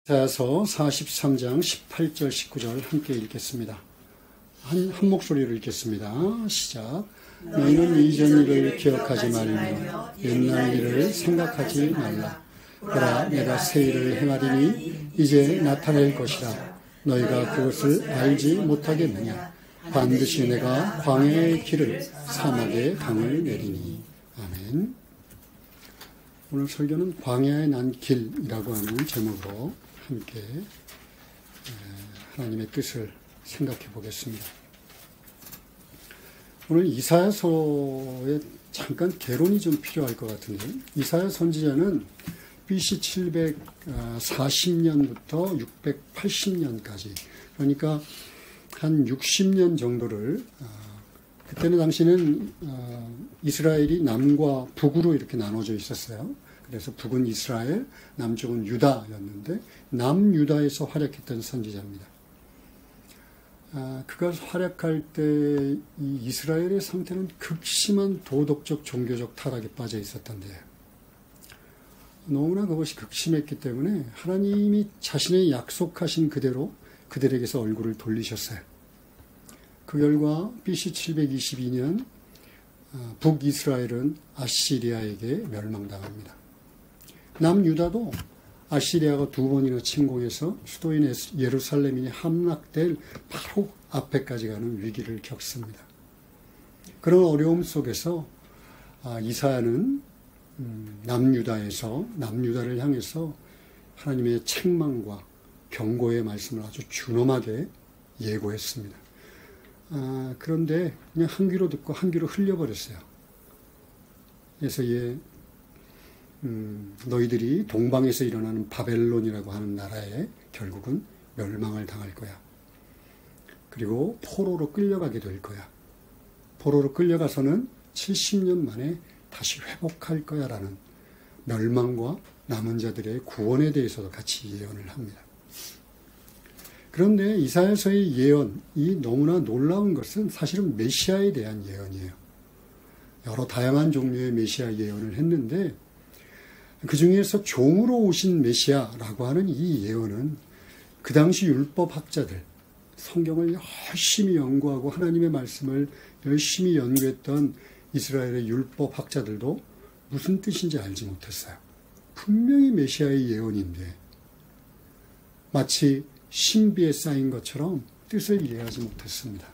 이사야서 43장 18절 19절 함께 읽겠습니다. 한 목소리로 읽겠습니다. 시작. 너희는 이전 일을 기억하지 말며 옛날 일을 생각하지 말라. 보라, 내가 새 일을 행하리니 이제 나타낼 것이라. 너희가 그것을 알지 못하겠느냐. 반드시 내가 광야의 길을 사막의 강을 내리니. 아멘. 오늘 설교는 광야에 난 길이라고 하는 제목으로 함께 하나님의 뜻을 생각해 보겠습니다. 오늘 이사야서에 잠깐 개론이 좀 필요할 것 같은데, 이사야 선지자는 BC 740년부터 680년까지, 그러니까 한 60년 정도를, 그때는 당시는 이스라엘이 남과 북으로 이렇게 나눠져 있었어요. 그래서 북은 이스라엘, 남쪽은 유다였는데 남유다에서 활약했던 선지자입니다. 그가 활약할 때 이 이스라엘의 상태는 극심한 도덕적, 종교적 타락에 빠져 있었던데요. 너무나 그것이 극심했기 때문에 하나님이 자신의 약속하신 그대로 그들에게서 얼굴을 돌리셨어요. 그 결과 BC 722년 북이스라엘은 아시리아에게 멸망당합니다. 남유다도 아시리아가 2번이나 침공해서 수도인 예루살렘이 함락될 바로 앞에까지 가는 위기를 겪습니다. 그런 어려움 속에서 이사야는 남유다를 향해서 하나님의 책망과 경고의 말씀을 아주 준엄하게 예고했습니다. 그런데 그냥 한 귀로 듣고 한 귀로 흘려버렸어요. 그래서 너희들이 동방에서 일어나는 바벨론이라고 하는 나라에 결국은 멸망을 당할 거야. 그리고 포로로 끌려가게 될 거야. 포로로 끌려가서는 70년 만에 다시 회복할 거야 라는 멸망과 남은 자들의 구원에 대해서도 같이 예언을 합니다. 그런데 이사야서의 예언이 너무나 놀라운 것은 사실은 메시아에 대한 예언이에요. 여러 다양한 종류의 메시아 예언을 했는데 그 중에서 종으로 오신 메시아라고 하는 이 예언은 그 당시 율법학자들, 성경을 열심히 연구하고 하나님의 말씀을 열심히 연구했던 이스라엘의 율법학자들도 무슨 뜻인지 알지 못했어요. 분명히 메시아의 예언인데 마치 신비에 쌓인 것처럼 뜻을 이해하지 못했습니다.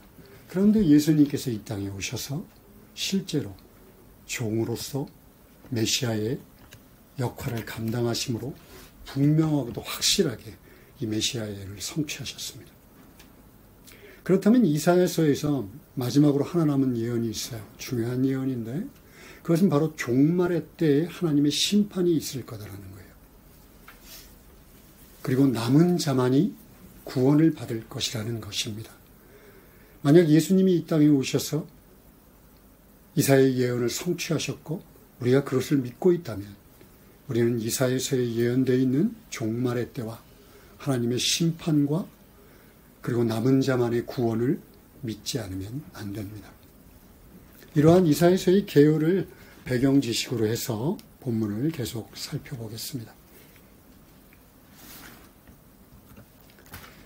그런데 예수님께서 이 땅에 오셔서 실제로 종으로서 메시아의 역할을 감당하심으로 분명하고도 확실하게 이 메시아의 예를 성취하셨습니다. 그렇다면 이사야서에서 마지막으로 하나 남은 예언이 있어요. 중요한 예언인데 그것은 바로 종말의 때에 하나님의 심판이 있을 거다라는 거예요. 그리고 남은 자만이 구원을 받을 것이라는 것입니다. 만약 예수님이 이 땅에 오셔서 이사야의 예언을 성취하셨고 우리가 그것을 믿고 있다면 우리는 이사야서에 예언되어 있는 종말의 때와 하나님의 심판과 그리고 남은 자만의 구원을 믿지 않으면 안 됩니다. 이러한 이사야서의 개요를 배경 지식으로 해서 본문을 계속 살펴보겠습니다.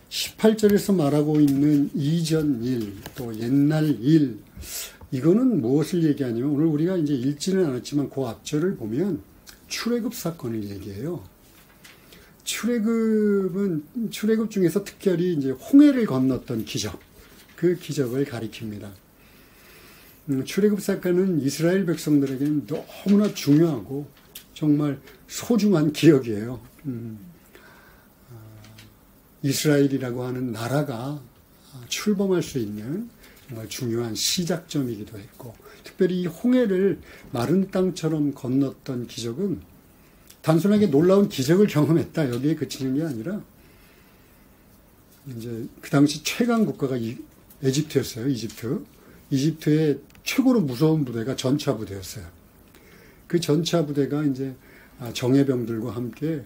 18절에서 말하고 있는 이전 일, 또 옛날 일, 이거는 무엇을 얘기하냐면 오늘 우리가 이제 읽지는 않았지만 그 앞절을 보면 출애굽 사건을 얘기해요. 출애굽 중에서 특별히 이제 홍해를 건넜던 기적, 그 기적을 가리킵니다. 출애굽 사건은 이스라엘 백성들에게는 너무나 중요하고 정말 소중한 기억이에요. 이스라엘이라고 하는 나라가 출범할 수 있는 정말 중요한 시작점이기도 했고, 특별히 이 홍해를 마른 땅처럼 건넜던 기적은 단순하게 놀라운 기적을 경험했다, 여기에 그치는 게 아니라 이제 그 당시 최강 국가가 에집트였어요. 이집트의 최고로 무서운 부대가 전차 부대였어요. 그 전차 부대가 이제 정예병들과 함께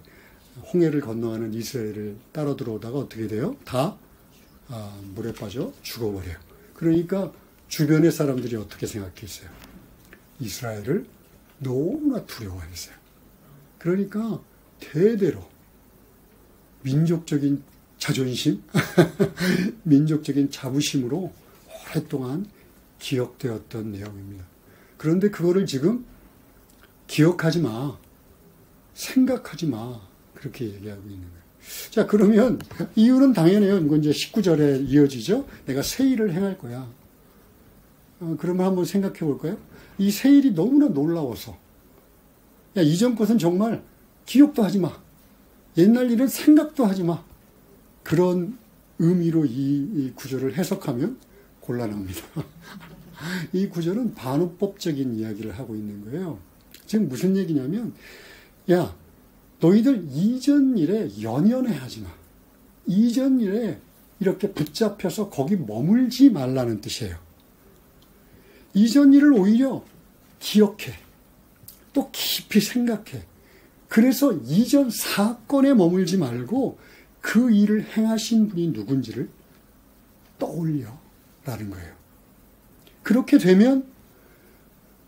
홍해를 건너가는 이스라엘을 따라 들어오다가 어떻게 돼요? 다 물에 빠져 죽어버려요. 그러니까 주변의 사람들이 어떻게 생각했어요? 이스라엘을 너무나 두려워했어요. 그러니까 대대로 민족적인 자존심, 민족적인 자부심으로 오랫동안 기억되었던 내용입니다. 그런데 그거를 지금 기억하지 마, 생각하지 마, 그렇게 얘기하고 있는 거예요. 자, 그러면 이유는 당연해요. 이건 이제 19절에 이어지죠. 내가 새 일을 행할 거야. 그러면 한번 생각해 볼까요? 이 새 일이 너무나 놀라워서, 야, 이전 것은 정말 기억도 하지 마. 옛날 일은 생각도 하지 마. 그런 의미로 이 구절을 해석하면 곤란합니다. 이 구절은 반어법적인 이야기를 하고 있는 거예요. 지금 무슨 얘기냐면, 야, 너희들 이전 일에 연연해 하지 마. 이전 일에 이렇게 붙잡혀서 거기 머물지 말라는 뜻이에요. 이전 일을 오히려 기억해. 또 깊이 생각해. 그래서 이전 사건에 머물지 말고 그 일을 행하신 분이 누군지를 떠올려라는 거예요. 그렇게 되면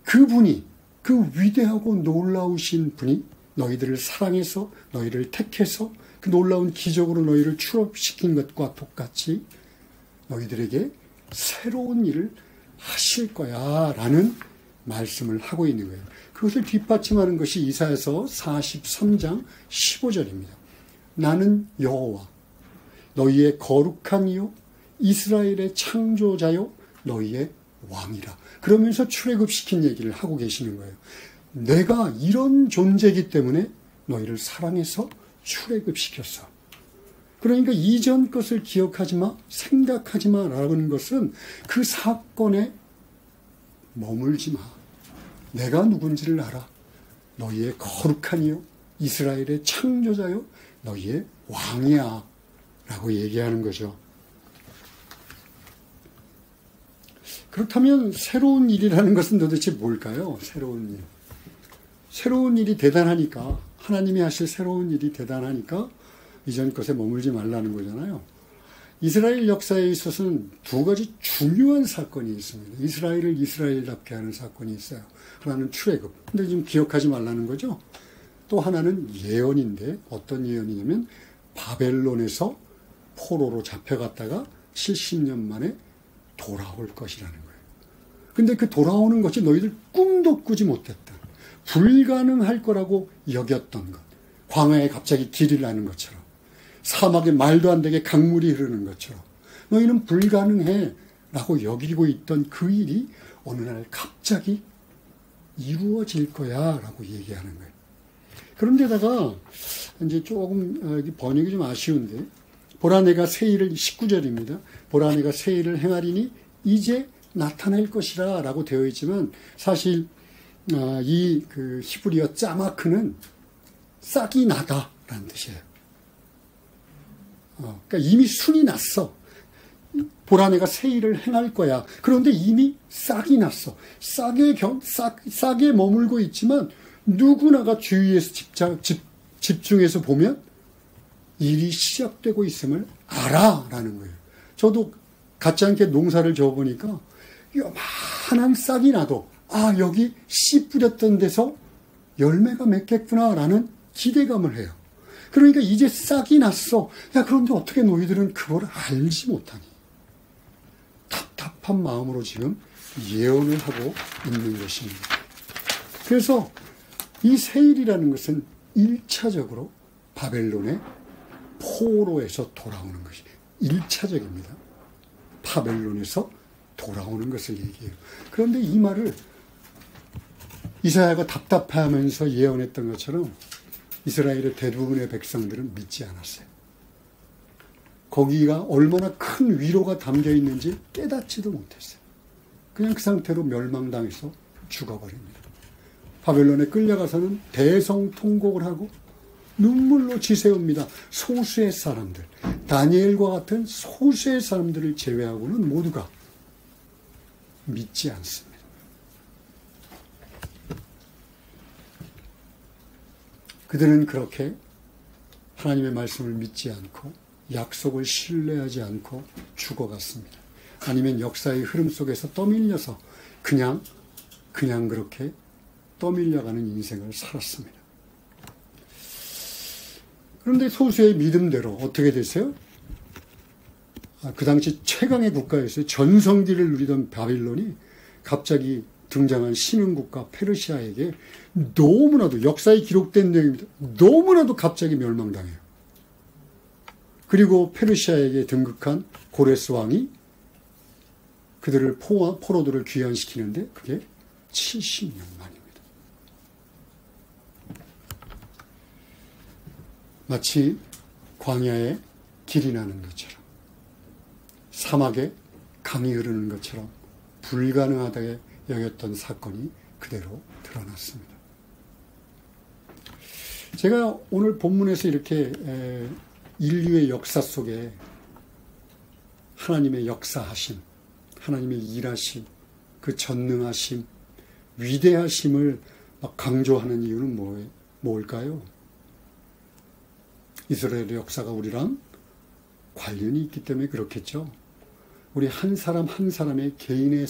그분이, 그 위대하고 놀라우신 분이 너희들을 사랑해서 너희를 택해서 그 놀라운 기적으로 너희를 출업시킨 것과 똑같이 너희들에게 새로운 일을 하실 거야 라는 말씀을 하고 있는 거예요. 그것을 뒷받침하는 것이 이사야서 43장 15절입니다. 나는 여호와 너희의 거룩한 이요 이스라엘의 창조자요 너희의 왕이라. 그러면서 출애굽시킨 얘기를 하고 계시는 거예요. 내가 이런 존재이기 때문에 너희를 사랑해서 출애굽시켰어. 그러니까 이전 것을 기억하지 마, 생각하지 마라는 것은 그 사건에 머물지 마. 내가 누군지를 알아. 너희의 거룩한 이요 이스라엘의 창조자요 너희의 왕이야 라고 얘기하는 거죠. 그렇다면 새로운 일이라는 것은 도대체 뭘까요? 새로운 일. 새로운 일이 대단하니까, 하나님이 하실 새로운 일이 대단하니까 이전 것에 머물지 말라는 거잖아요. 이스라엘 역사에 있어서는 두 가지 중요한 사건이 있습니다. 이스라엘을 이스라엘답게 하는 사건이 있어요. 하나는 출애굽. 근데 지금 기억하지 말라는 거죠. 또 하나는 예언인데 어떤 예언이냐면 바벨론에서 포로로 잡혀갔다가 70년 만에 돌아올 것이라는 거예요. 근데 그 돌아오는 것이 너희들 꿈도 꾸지 못했다. 불가능할 거라고 여겼던 것. 광야에 갑자기 길이 나는 것처럼. 사막에 말도 안 되게 강물이 흐르는 것처럼. 너희는 불가능해 라고 여기고 있던 그 일이 어느 날 갑자기 이루어질 거야 라고 얘기하는 거예요. 그런데다가 이제 조금 번역이 좀 아쉬운데 보라 내가 새 일을 19절입니다. 보라 내가 새 일을 행하리니 이제 나타낼 것이라 라고 되어 있지만 사실 이 그 히브리어 짜마크는 싹이 나다 라는 뜻이에요. 그러니까 이미 순이 났어. 보라 내가 새 일을 행할 거야. 그런데 이미 싹이 났어. 싹에 머물고 있지만 누구나가 주위에서 집중해서 보면 일이 시작되고 있음을 알아라는 거예요. 저도 같지 않게 농사를 지어보니까 요만한 싹이 나도 여기 씨 뿌렸던 데서 열매가 맺겠구나라는 기대감을 해요. 그러니까 이제 싹이 났어. 야, 그런데 어떻게 너희들은 그걸 알지 못하니? 답답한 마음으로 지금 예언을 하고 있는 것입니다. 그래서 이 세일이라는 것은 1차적으로 바벨론의 포로에서 돌아오는 것이 1차적입니다. 바벨론에서 돌아오는 것을 얘기해요. 그런데 이 말을 이사야가 답답해하면서 예언했던 것처럼 이스라엘의 대부분의 백성들은 믿지 않았어요. 거기가 얼마나 큰 위로가 담겨 있는지 깨닫지도 못했어요. 그냥 그 상태로 멸망당해서 죽어버립니다. 바벨론에 끌려가서는 대성통곡을 하고 눈물로 지새웁니다. 소수의 사람들, 다니엘과 같은 소수의 사람들을 제외하고는 모두가 믿지 않습니다. 그들은 그렇게 하나님의 말씀을 믿지 않고 약속을 신뢰하지 않고 죽어갔습니다. 아니면 역사의 흐름 속에서 떠밀려서 그냥 그렇게 떠밀려가는 인생을 살았습니다. 그런데 소수의 믿음대로 어떻게 됐어요? 그 당시 최강의 국가였어요. 전성기를 누리던 바빌론이 갑자기 등장한 신흥국가 페르시아에게 너무나도 역사에 기록된 내용입니다. 너무나도 갑자기 멸망당해요. 그리고 페르시아에게 등극한 고레스 왕이 그들을 포로들을 귀환시키는데 그게 70년 만입니다. 마치 광야에 길이 나는 것처럼 사막에 강이 흐르는 것처럼 불가능하다고 여겼던 사건이 그대로 드러났습니다. 제가 오늘 본문에서 이렇게 인류의 역사 속에 하나님의 역사하심, 하나님의 일하심, 그 전능하심, 위대하심을 막 강조하는 이유는 뭘까요? 이스라엘의 역사가 우리랑 관련이 있기 때문에 그렇겠죠. 우리 한 사람 한 사람의 개인의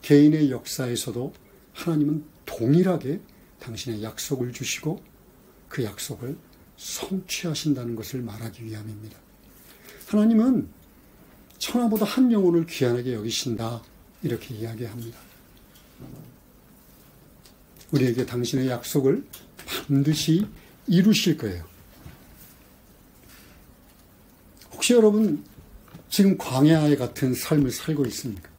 개인의 역사에서도 하나님은 동일하게 당신의 약속을 주시고 그 약속을 성취하신다는 것을 말하기 위함입니다. 하나님은 천하보다 한 영혼을 귀하게 여기신다 이렇게 이야기합니다. 우리에게 당신의 약속을 반드시 이루실 거예요. 혹시 여러분 지금 광야 같은 삶을 살고 있습니까?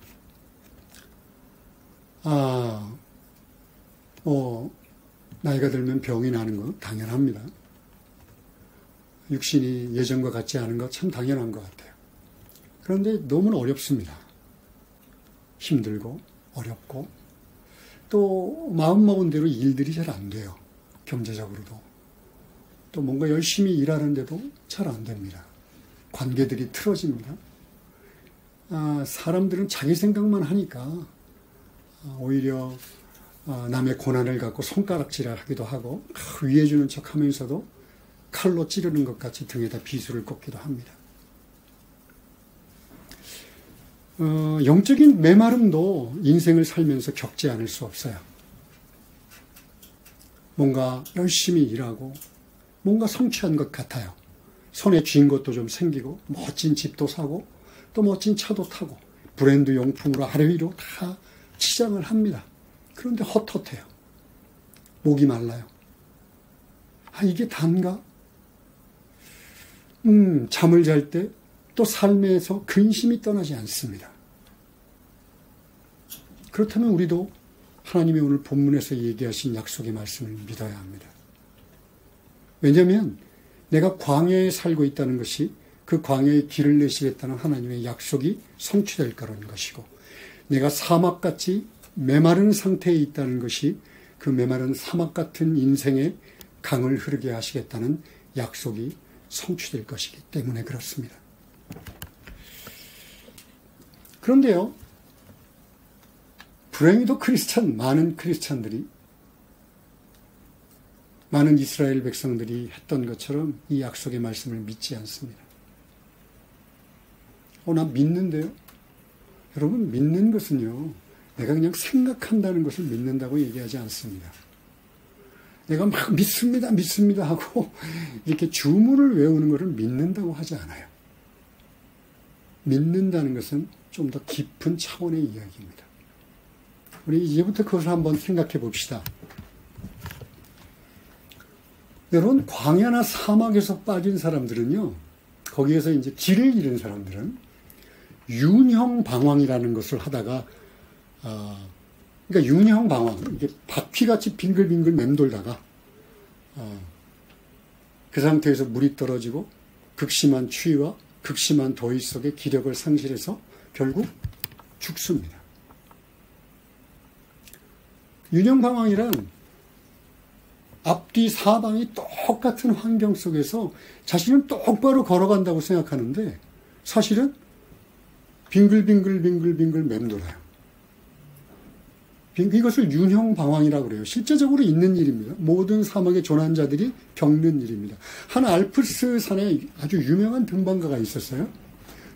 나이가 들면 병이 나는 거 당연합니다. 육신이 예전과 같지 않은 거 참 당연한 것 같아요. 그런데 너무 어렵습니다. 힘들고 어렵고 또 마음먹은 대로 일들이 잘 안 돼요. 경제적으로도. 또 뭔가 열심히 일하는데도 잘 안 됩니다. 관계들이 틀어집니다. 사람들은 자기 생각만 하니까 오히려 남의 고난을 갖고 손가락질을 하기도 하고 위해주는 척 하면서도 칼로 찌르는 것 같이 등에다 비수를 꽂기도 합니다. 영적인 메마름도 인생을 살면서 겪지 않을 수 없어요. 뭔가 열심히 일하고 뭔가 성취한 것 같아요. 손에 쥔 것도 좀 생기고 멋진 집도 사고 또 멋진 차도 타고 브랜드 용품으로 아래 위로 다 치장을 합니다. 그런데 헛헛해요. 목이 말라요. 이게 단가? 잠을 잘 때 또 삶에서 근심이 떠나지 않습니다. 그렇다면 우리도 하나님의 오늘 본문에서 얘기하신 약속의 말씀을 믿어야 합니다. 왜냐하면 내가 광야에 살고 있다는 것이 그 광야에 길을 내시겠다는 하나님의 약속이 성취될 거라는 것이고 내가 사막같이 메마른 상태에 있다는 것이 그 메마른 사막 같은 인생의 강을 흐르게 하시겠다는 약속이 성취될 것이기 때문에 그렇습니다. 그런데요, 불행히도 많은 크리스찬들이, 많은 이스라엘 백성들이 했던 것처럼 이 약속의 말씀을 믿지 않습니다. 나 믿는데요? 여러분, 믿는 것은요, 내가 그냥 생각한다는 것을 믿는다고 얘기하지 않습니다. 내가 막 믿습니다 하고 이렇게 주문을 외우는 것을 믿는다고 하지 않아요. 믿는다는 것은 좀 더 깊은 차원의 이야기입니다. 우리 이제부터 그것을 한번 생각해 봅시다. 여러분, 광야나 사막에서 빠진 사람들은요, 거기에서 이제 길을 잃은 사람들은 윤형방황이라는 것을 하다가, 그러니까 윤형방황, 이게 바퀴같이 빙글빙글 맴돌다가, 그 상태에서 물이 떨어지고 극심한 추위와 극심한 더위 속에 기력을 상실해서 결국 죽습니다. 윤형방황이란 앞뒤 사방이 똑같은 환경 속에서 자신은 똑바로 걸어간다고 생각하는데 사실은 빙글빙글 맴돌아요. 이것을 윤형방황이라고 그래요. 실제적으로 있는 일입니다. 모든 사막의 조난자들이 겪는 일입니다. 한 알프스 산에 아주 유명한 등반가가 있었어요.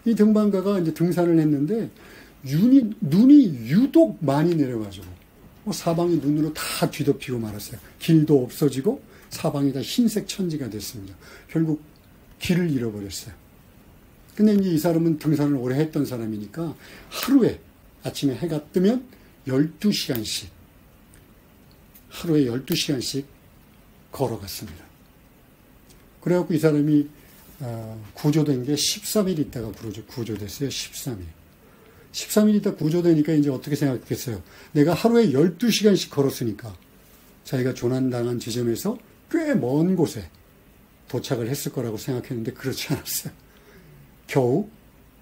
이 등반가가 이제 등산을 했는데 눈이 유독 많이 내려가지고 사방이 눈으로 다 뒤덮이고 말았어요. 길도 없어지고 사방이 다 흰색 천지가 됐습니다. 결국 길을 잃어버렸어요. 근데 이제 이 사람은 등산을 오래 했던 사람이니까 하루에 아침에 해가 뜨면 12시간씩, 하루에 12시간씩 걸어갔습니다. 그래갖고 이 사람이 구조된 게 13일 있다가 구조됐어요. 13일. 13일 있다 구조되니까 이제 어떻게 생각했겠어요? 내가 하루에 12시간씩 걸었으니까 자기가 조난당한 지점에서 꽤 먼 곳에 도착을 했을 거라고 생각했는데 그렇지 않았어요. 겨우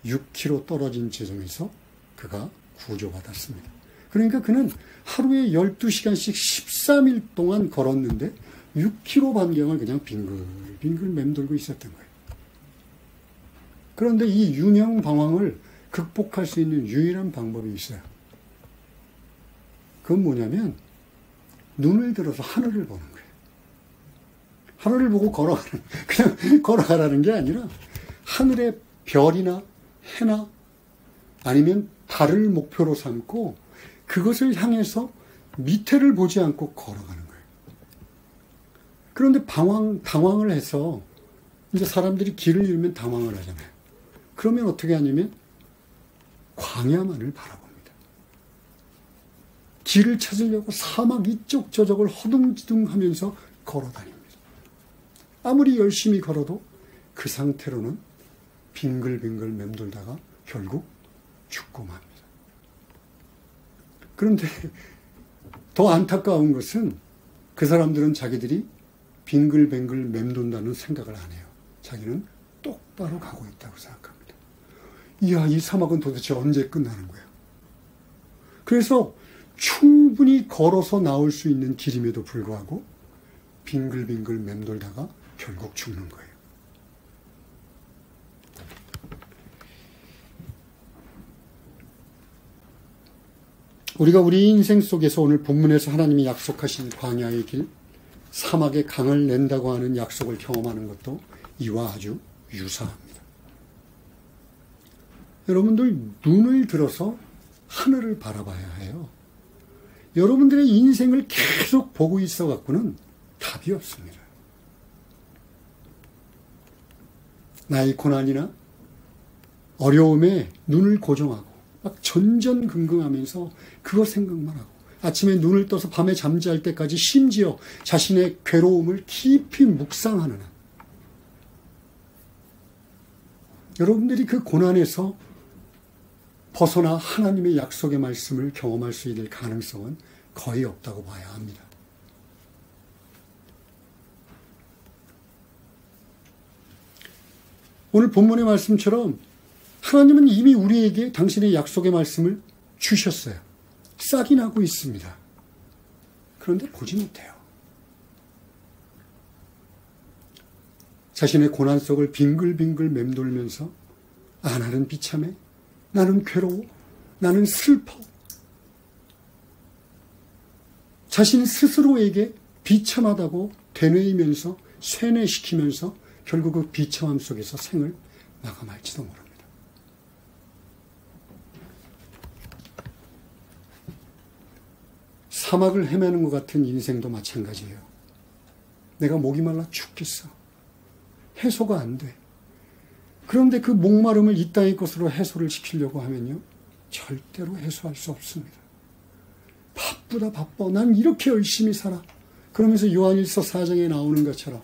6km 떨어진 지점에서 그가 구조받았습니다. 그러니까 그는 하루에 12시간씩 13일 동안 걸었는데 6km 반경을 그냥 빙글빙글 맴돌고 있었던 거예요. 그런데 이 유명방황을 극복할 수 있는 유일한 방법이 있어요. 그건 뭐냐면 눈을 들어서 하늘을 보는 거예요. 하늘을 보고 그냥 걸어가라는 게 아니라 하늘의 별이나 해나 아니면 달을 목표로 삼고 그것을 향해서 밑에를 보지 않고 걸어가는 거예요. 그런데 당황을 해서 이제 사람들이 길을 잃으면 당황을 하잖아요. 그러면 어떻게 하냐면 광야만을 바라봅니다. 길을 찾으려고 사막 이쪽 저쪽을 허둥지둥하면서 걸어다닙니다. 아무리 열심히 걸어도 그 상태로는 빙글빙글 맴돌다가 결국 죽고 맙니다. 그런데 더 안타까운 것은 그 사람들은 자기들이 빙글빙글 맴돈다는 생각을 안 해요. 자기는 똑바로 가고 있다고 생각합니다. 이야, 이 사막은 도대체 언제 끝나는 거야? 그래서 충분히 걸어서 나올 수 있는 길임에도 불구하고 빙글빙글 맴돌다가 결국 죽는 거예요. 우리가 우리 인생 속에서 오늘 본문에서 하나님이 약속하신 광야의 길, 사막의 강을 낸다고 하는 약속을 경험하는 것도 이와 아주 유사합니다. 여러분들 눈을 들어서 하늘을 바라봐야 해요. 여러분들의 인생을 계속 보고 있어 갖고는 답이 없습니다. 나의 고난이나 어려움에 눈을 고정하고 막 전전긍긍하면서 그거 생각만 하고 아침에 눈을 떠서 밤에 잠잘 때까지 심지어 자신의 괴로움을 깊이 묵상하는 한 여러분들이 그 고난에서 벗어나 하나님의 약속의 말씀을 경험할 수 있을 가능성은 거의 없다고 봐야 합니다. 오늘 본문의 말씀처럼 하나님은 이미 우리에게 당신의 약속의 말씀을 주셨어요. 싹이 나고 있습니다. 그런데 보지 못해요. 자신의 고난 속을 빙글빙글 맴돌면서 나는 비참해, 나는 괴로워, 나는 슬퍼. 자신 스스로에게 비참하다고 되뇌이면서 쇠뇌시키면서 결국 그 비참함 속에서 생을 마감할지도 모릅니다. 사막을 헤매는 것 같은 인생도 마찬가지예요. 내가 목이 말라 죽겠어. 해소가 안 돼. 그런데 그 목마름을 이 땅의 것으로 해소를 시키려고 하면요, 절대로 해소할 수 없습니다. 바쁘다 바빠. 난 이렇게 열심히 살아. 그러면서 요한일서 4장에 나오는 것처럼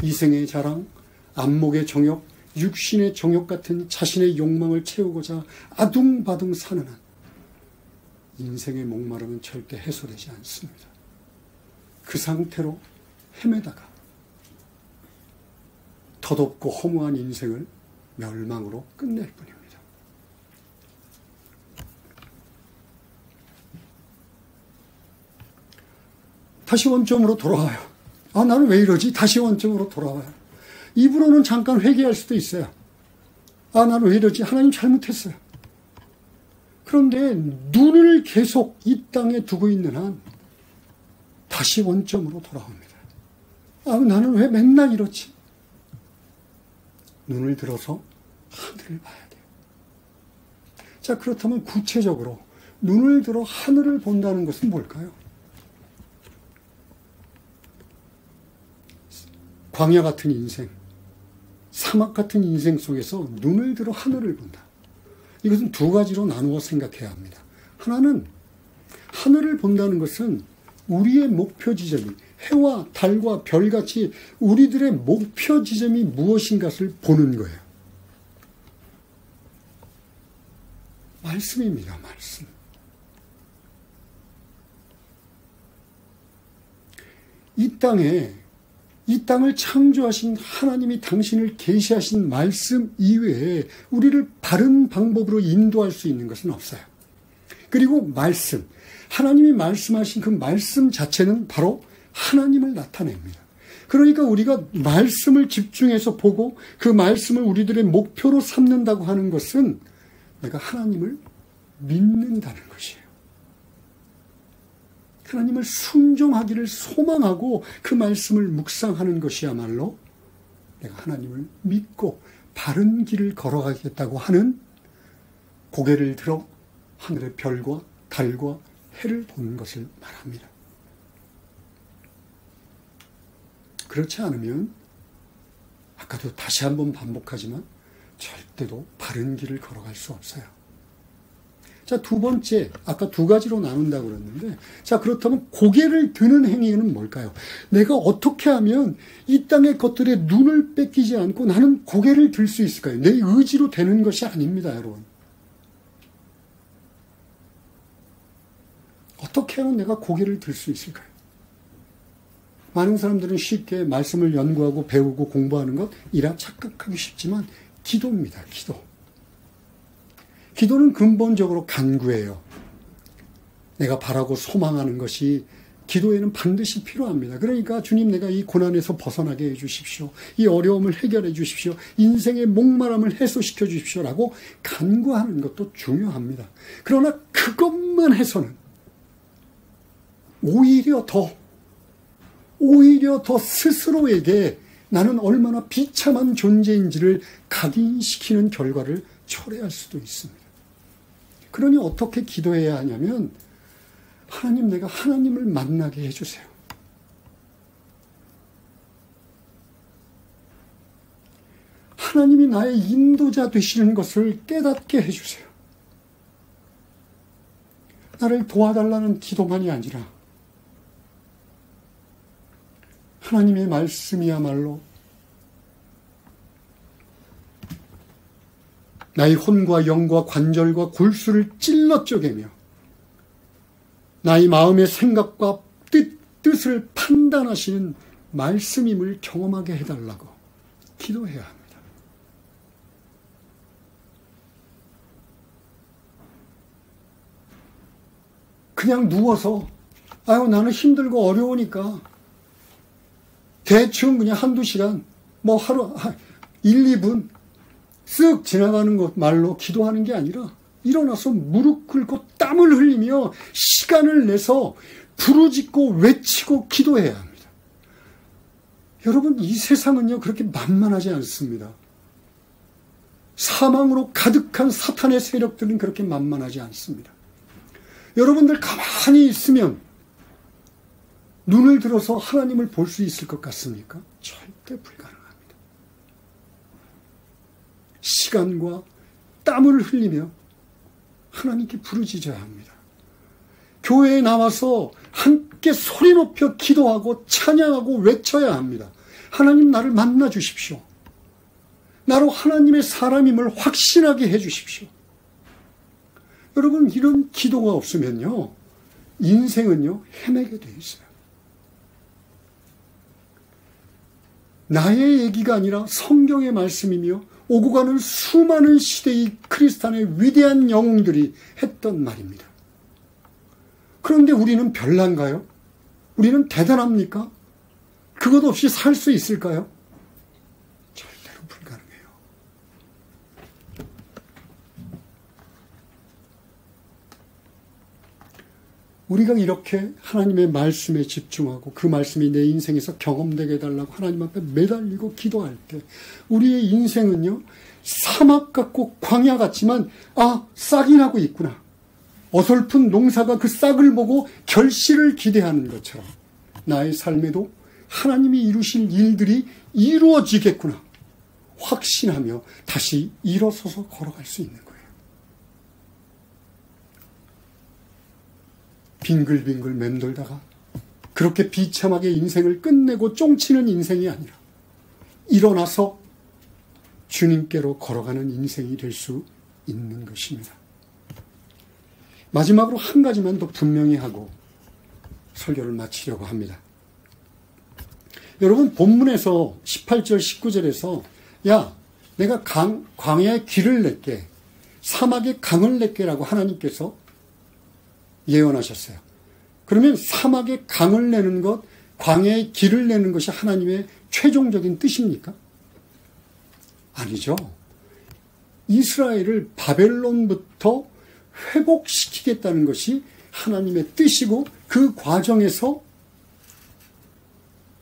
이생의 자랑, 안목의 정욕, 육신의 정욕 같은 자신의 욕망을 채우고자 아둥바둥 사는 한 인생의 목마름은 절대 해소되지 않습니다. 그 상태로 헤매다가 덧없고 허무한 인생을 멸망으로 끝낼 뿐입니다. 다시 원점으로 돌아와요. 아, 나는 왜 이러지? 다시 원점으로 돌아와요. 입으로는 잠깐 회개할 수도 있어요. 아, 나는 왜 이러지? 하나님 잘못했어요. 그런데 눈을 계속 이 땅에 두고 있는 한 다시 원점으로 돌아옵니다. 아, 나는 왜 맨날 이렇지? 눈을 들어서 하늘을 봐야 돼요. 자, 그렇다면 구체적으로 눈을 들어 하늘을 본다는 것은 뭘까요? 광야 같은 인생, 사막 같은 인생 속에서 눈을 들어 하늘을 본다. 이것은 두 가지로 나누어 생각해야 합니다. 하나는 하늘을 본다는 것은 우리의 목표 지점이 해와 달과 별같이 우리들의 목표 지점이 무엇인가를 보는 거예요. 말씀입니다. 말씀. 이 땅을 창조하신 하나님이 당신을 계시하신 말씀 이외에 우리를 바른 방법으로 인도할 수 있는 것은 없어요. 그리고 말씀, 하나님이 말씀하신 그 말씀 자체는 바로 하나님을 나타냅니다. 그러니까 우리가 말씀을 집중해서 보고 그 말씀을 우리들의 목표로 삼는다고 하는 것은 내가 하나님을 믿는다는 것이에요. 하나님을 순종하기를 소망하고 그 말씀을 묵상하는 것이야말로 내가 하나님을 믿고 바른 길을 걸어가겠다고 하는 고개를 들어 하늘의 별과 달과 해를 보는 것을 말합니다. 그렇지 않으면 아까도 다시 한번 반복하지만 절대로 바른 길을 걸어갈 수 없어요. 자, 두 번째, 아까 두 가지로 나눈다고 그랬는데, 자, 그렇다면 고개를 드는 행위는 뭘까요? 내가 어떻게 하면 이 땅의 것들에 눈을 뺏기지 않고 나는 고개를 들 수 있을까요? 내 의지로 되는 것이 아닙니다, 여러분. 어떻게 하면 내가 고개를 들 수 있을까요? 많은 사람들은 쉽게 말씀을 연구하고 배우고 공부하는 것이라 착각하기 쉽지만 기도입니다. 기도는 근본적으로 간구예요. 내가 바라고 소망하는 것이 기도에는 반드시 필요합니다. 그러니까 주님, 내가 이 고난에서 벗어나게 해주십시오. 이 어려움을 해결해 주십시오. 인생의 목마름을 해소시켜 주십시오라고 간구하는 것도 중요합니다. 그러나 그것만 해서는 오히려 더 스스로에게 나는 얼마나 비참한 존재인지를 각인시키는 결과를 초래할 수도 있습니다. 그러니 어떻게 기도해야 하냐면, 하나님, 내가 하나님을 만나게 해주세요. 하나님이 나의 인도자 되시는 것을 깨닫게 해주세요. 나를 도와달라는 기도만이 아니라 하나님의 말씀이야말로 나의 혼과 영과 관절과 골수를 찔러 쪼개며 나의 마음의 생각과 뜻을 판단하시는 말씀임을 경험하게 해달라고 기도해야 합니다. 그냥 누워서 나는 힘들고 어려우니까 대충 그냥 한두 시간, 하루 1, 2분 쓱 지나가는 것 말로 기도하는 게 아니라 일어나서 무릎 꿇고 땀을 흘리며 시간을 내서 부르짖고 외치고 기도해야 합니다. 여러분, 이 세상은요 그렇게 만만하지 않습니다. 사망으로 가득한 사탄의 세력들은 그렇게 만만하지 않습니다. 여러분들 가만히 있으면 눈을 들어서 하나님을 볼 수 있을 것 같습니까? 절대 불가능합니다. 시간과 땀을 흘리며 하나님께 부르짖어야 합니다. 교회에 나와서 함께 소리 높여 기도하고 찬양하고 외쳐야 합니다. 하나님, 나를 만나 주십시오. 나로 하나님의 사람임을 확신하게 해 주십시오. 여러분, 이런 기도가 없으면요 인생은요 헤매게 돼 있어요. 나의 얘기가 아니라 성경의 말씀이며 오고 가는 수많은 시대의 크리스찬의 위대한 영웅들이 했던 말입니다. 그런데 우리는 별난가요? 우리는 대단합니까? 그것 없이 살 수 있을까요? 절대로 불가능해요. 우리가 이렇게 하나님의 말씀에 집중하고 그 말씀이 내 인생에서 경험되게 해달라고 하나님 앞에 매달리고 기도할 때 우리의 인생은요 사막 같고 광야 같지만 싹이 나고 있구나. 어설픈 농사가 그 싹을 보고 결실을 기대하는 것처럼 나의 삶에도 하나님이 이루신 일들이 이루어지겠구나 확신하며 다시 일어서서 걸어갈 수 있는 거예요. 빙글빙글 맴돌다가 그렇게 비참하게 인생을 끝내고 쫑치는 인생이 아니라 일어나서 주님께로 걸어가는 인생이 될 수 있는 것입니다. 마지막으로 한 가지만 더 분명히 하고 설교를 마치려고 합니다. 여러분, 본문에서 18절 19절에서 야, 내가 광야에 길을 낼게, 사막에 강을 낼게라고 하나님께서 예언하셨어요. 그러면 사막에 강을 내는 것, 광야에 길을 내는 것이 하나님의 최종적인 뜻입니까? 아니죠. 이스라엘을 바벨론부터 회복시키겠다는 것이 하나님의 뜻이고 그 과정에서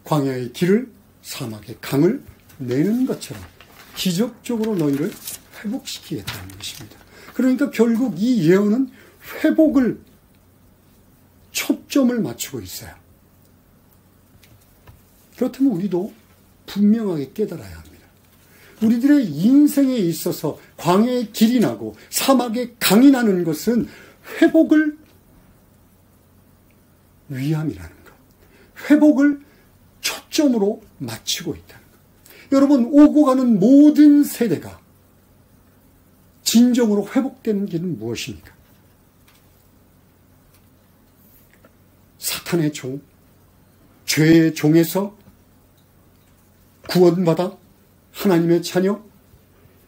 광야의 길을, 사막의 강을 내는 것처럼 기적적으로 너희를 회복시키겠다는 것입니다. 그러니까 결국 이 예언은 회복을 초점을 맞추고 있어요. 그렇다면 우리도 분명하게 깨달아야 합니다. 우리들의 인생에 있어서 광야의 길이 나고 사막의 강이 나는 것은 회복을 위함이라는 것, 회복을 초점으로 맞추고 있다는 것. 여러분, 오고 가는 모든 세대가 진정으로 회복되는 길은 무엇입니까? 사탄의 종, 죄의 종에서 구원받아 하나님의 자녀,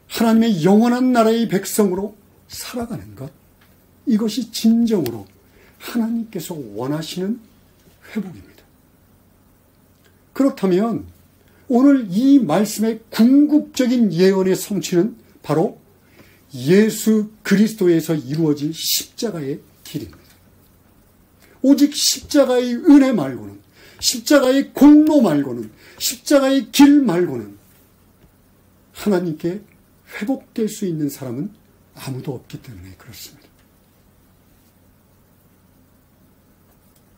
하나님의 영원한 나라의 백성으로 살아가는 것, 이것이 진정으로 하나님께서 원하시는 회복입니다. 그렇다면 오늘 이 말씀의 궁극적인 예언의 성취는 바로 예수 그리스도에서 이루어진 십자가의 길입니다. 오직 십자가의 은혜 말고는, 십자가의 공로 말고는, 십자가의 길 말고는 하나님께 회복될 수 있는 사람은 아무도 없기 때문에 그렇습니다.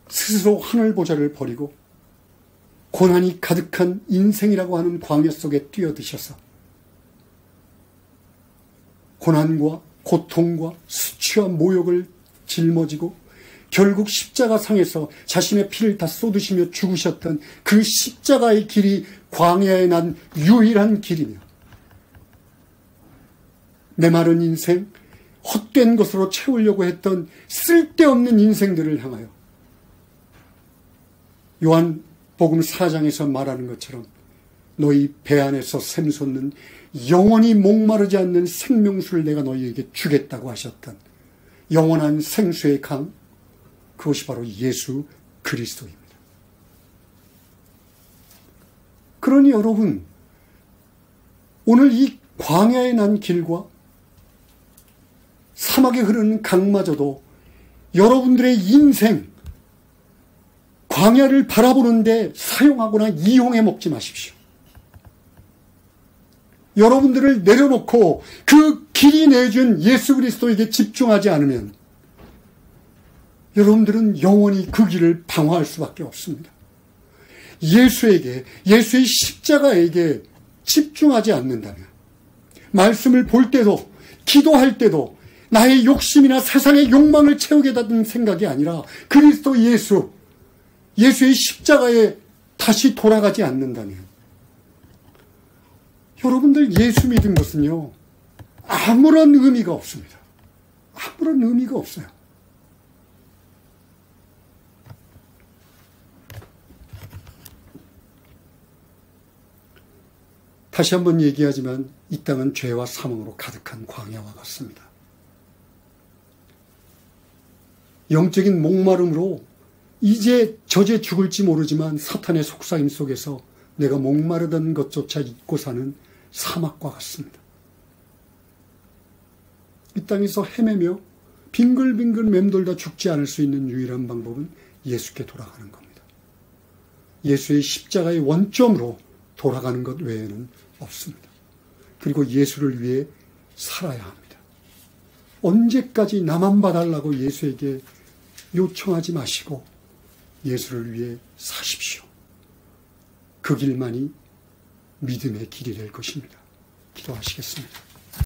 스스로 하늘보좌를 버리고 고난이 가득한 인생이라고 하는 광야 속에 뛰어드셔서 고난과 고통과 수치와 모욕을 짊어지고 결국 십자가 상에서 자신의 피를 다 쏟으시며 죽으셨던 그 십자가의 길이 광야에 난 유일한 길이며, 메마른 인생, 헛된 것으로 채우려고 했던 쓸데없는 인생들을 향하여 요한복음 4장에서 말하는 것처럼 너희 배 안에서 샘솟는 영원히 목마르지 않는 생명수를 내가 너희에게 주겠다고 하셨던 영원한 생수의 강, 그것이 바로 예수 그리스도입니다. 그러니 여러분, 오늘 이 광야에 난 길과 사막에 흐르는 강마저도 여러분들의 인생, 광야를 바라보는데 사용하거나 이용해 먹지 마십시오. 여러분들을 내려놓고 그 길이 내준 예수 그리스도에게 집중하지 않으면 여러분들은 영원히 그 길을 방황할 수밖에 없습니다. 예수에게, 예수의 십자가에게 집중하지 않는다면 말씀을 볼 때도, 기도할 때도 나의 욕심이나 세상의 욕망을 채우겠다는 생각이 아니라 그리스도 예수, 예수의 십자가에 다시 돌아가지 않는다면 여러분들 예수 믿은 것은요, 아무런 의미가 없습니다. 아무런 의미가 없어요. 다시 한번 얘기하지만 이 땅은 죄와 사망으로 가득한 광야와 같습니다. 영적인 목마름으로 이제 저제 죽을지 모르지만 사탄의 속삭임 속에서 내가 목마르던 것조차 잊고 사는 사막과 같습니다. 이 땅에서 헤매며 빙글빙글 맴돌다 죽지 않을 수 있는 유일한 방법은 예수께 돌아가는 겁니다. 예수의 십자가의 원점으로 돌아가는 것 외에는 없습니다. 그리고 예수를 위해 살아야 합니다. 언제까지 나만 봐달라고 예수에게 요청하지 마시고 예수를 위해 사십시오. 그 길만이 믿음의 길이 될 것입니다. 기도하시겠습니다.